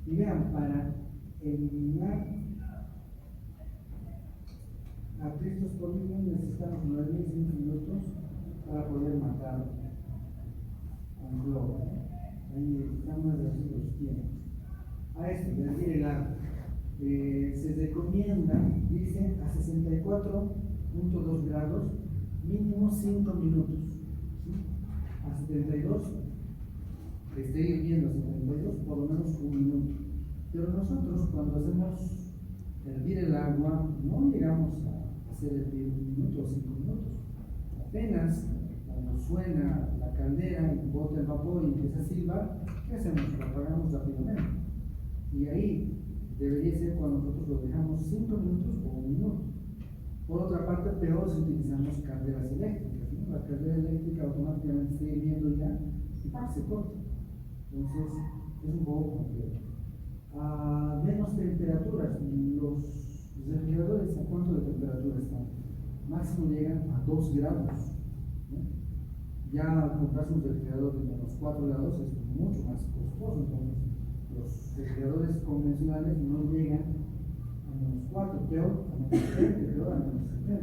Y vean, para eliminar a criptosporidium necesitamos 9.100 minutos para poder matar a un globo. Ahí estamos haciendo los tiempos. a esto, de hervir el agua. Se recomienda, dice, a 64.2 grados, mínimo 5 minutos. ¿Sí? A 72, que esté hirviendo a 72, por lo menos 1 minuto. Pero nosotros, cuando hacemos hervir el agua, no llegamos a hacer hervir 1 minuto o 5 minutos. Apenas cuando suena la caldera y bota el vapor y empieza a silbar, ¿qué hacemos? Lo apagamos rápidamente. Y ahí debería ser cuando nosotros lo dejamos 5 minutos o 1 minuto. Por otra parte, peor si utilizamos calderas eléctricas, ¿no? La caldera eléctrica automáticamente está hirviendo ya y se corta. Entonces, es un poco complejo. A menos temperaturas, los refrigeradores, ¿a cuánto de temperatura están? Máximo llegan a 2 grados. ¿No? Ya comprarse un refrigerador de menos 4 grados es mucho más costoso. Entonces, los refrigeradores convencionales no llegan a menos 4, peor a menos 20, peor a menos 70.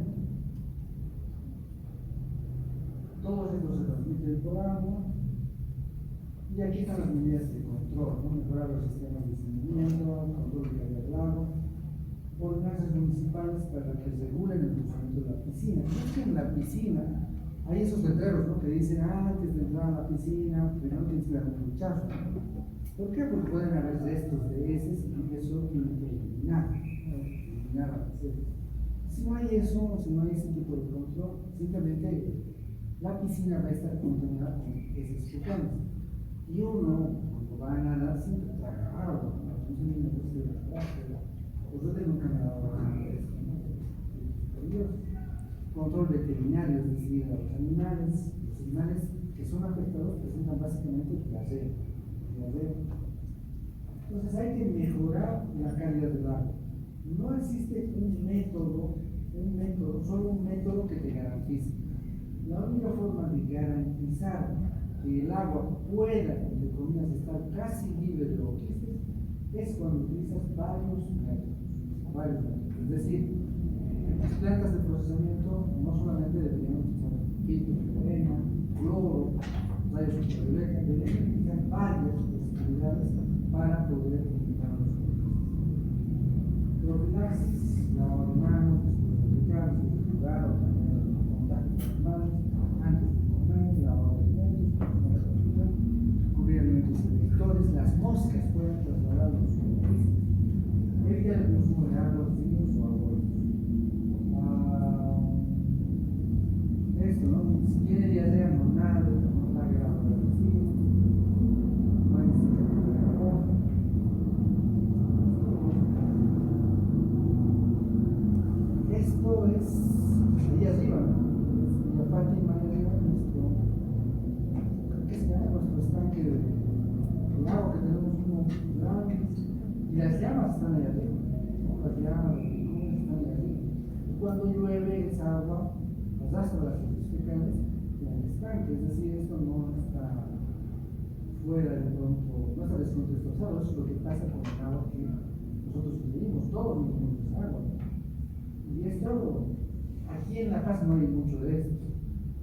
Todo esto se transmite por agua. Y aquí están las medidas de control, ¿no? Mejorar los sistemas de saneamiento, control de calidad del agua, ordenanzas municipales para que regulen el funcionamiento de la piscina. Es que en la piscina hay esos letreros, ¿no? Que dicen, antes de entrar a la piscina, primero tienes que dar un duchazo. ¿Por qué? Porque pueden haber restos de heces y eso tiene que eliminar la piscina. Si no hay eso, si no hay ese tipo de control, simplemente la piscina va a estar contaminada con heces fecales. Y uno, cuando va a nadar, siempre traga agua, ¿no? Entonces, me gusta ir a la práctica. Vosotros nunca me ha dado nada de esto, ¿no? Control veterinario, es decir, a los animales que son afectados presentan básicamente diarrea. Entonces, hay que mejorar la calidad del agua. No existe solo un método que te garantice. La única forma de garantizar que el agua pueda, entre comillas, estar casi libre de oquistes es cuando utilizas varios métodos. Es decir, en las plantas de procesamiento no solamente deberíamos utilizar filtros de arena, cloro, rayos ultravioleta, deberíamos utilizar varias posibilidades para poder eliminar los oquistes. Profilaxis, lavado de manos, después de aplicarse, jugar o cambiar el contacto con las manos, antes de comer, lavado de alimentos, cubrir alimentos selectores, las moscas pueden trasladar los oquistes, evitar el consumo de agua, ríos o arroyos. Esto, ¿no? Si tiene diarrea, no nada, no la grava de la piscina, no hay necesidad de agua. Esto es ahí arriba, ¿no? La Fátima ahí arriba, creo que se llama nuestro estanque de agua que tenemos unos grandes, y las llamas están ahí arriba, ¿no? Las llamas, los rincones están ahí arriba. Y cuando llueve, esa agua arrastra las heces fecales en el estanque, es decir, esto no está fuera de pronto, no está descontextualizado, eso es lo que pasa con el agua que nosotros ingerimos, todos ingerimos esa agua. Y esto, aquí en La Paz no hay mucho de esto,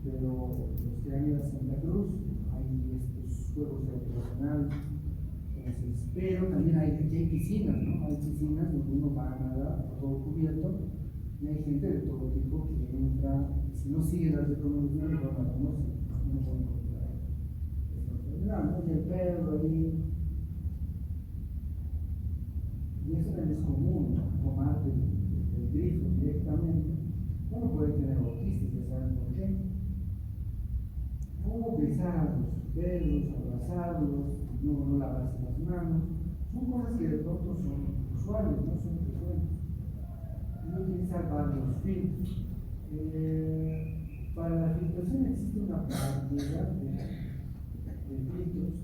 pero los que han ido a Santa Cruz, hay estos juegos recreacionales, pero también aquí hay piscinas, ¿no? Hay piscinas donde uno va a nadar todo cubierto, y hay gente de todo tipo que entra, si no sigue las recomendaciones, bueno, algunos no pueden encontrar esta enfermedad, ¿no? Y el perro ahí, y eso también es común, ¿no? Tomar del grifo directamente, uno puede tener oquistes, ya saben por qué. O besar a los perros, abrazarlos, no lavarse las manos, son cosas que de pronto son usuales, no son frecuentes. Y utilizar varios filtros. Para la filtración existe una variedad de filtros.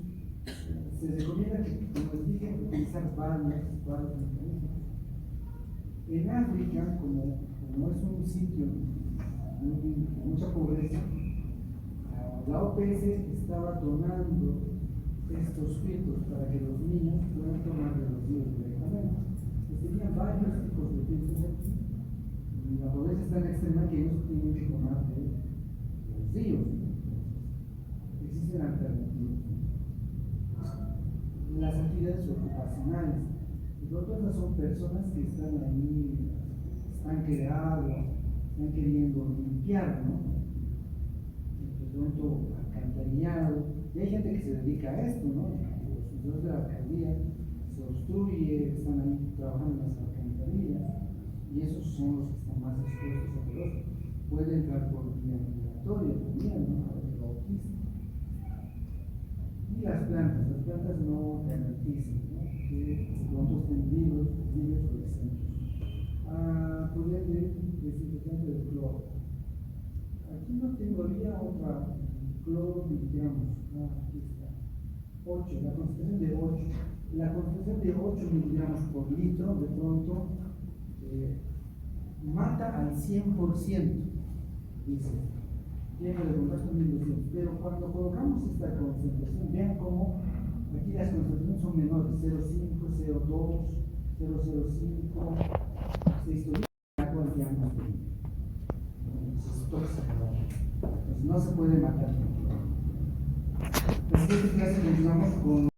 Se recomienda que, como les dije, utilizar varios mecanismos. En África, como es un sitio con mucha pobreza, la OPS estaba donando estos filtros para que los niños puedan tomar de los ríos directamente. Tenían varios tipos de filtros aquí. Y la pobreza es tan extrema que ellos tienen que tomar de los ríos. Existen alternativas. Las actividades actividades ocupacionales. De pronto esas son personas que están ahí, estanque de agua, están queriendo limpiar, ¿no? De pronto alcantarillado, y hay gente que se dedica a esto, ¿no? Los funcionarios de la alcaldía se obstruye, están ahí trabajando en las alcantarillas, y esos son los que están más expuestos a todo esto. Puede entrar por vía migratoria también, ¿no? El bautismo. Y las plantas no garantizan, ¿no? Que de pronto estén libres o exentos. Por ende, desinfectante de cloro. Aquí no tengo, había otra cloro, digamos, aquí está, 8, la concentración de 8. La concentración de 8 miligramos por litro, de pronto, mata al 100%, dice. Tiempo de contacto 1200, pero cuando colocamos esta concentración, vean cómo aquí las concentraciones son menores, 0,5, 0,2, 0,05, 6, agua ya no tiene. Es tóxica, pues no se puede matar. Entonces, ¿qué clase continuamos con?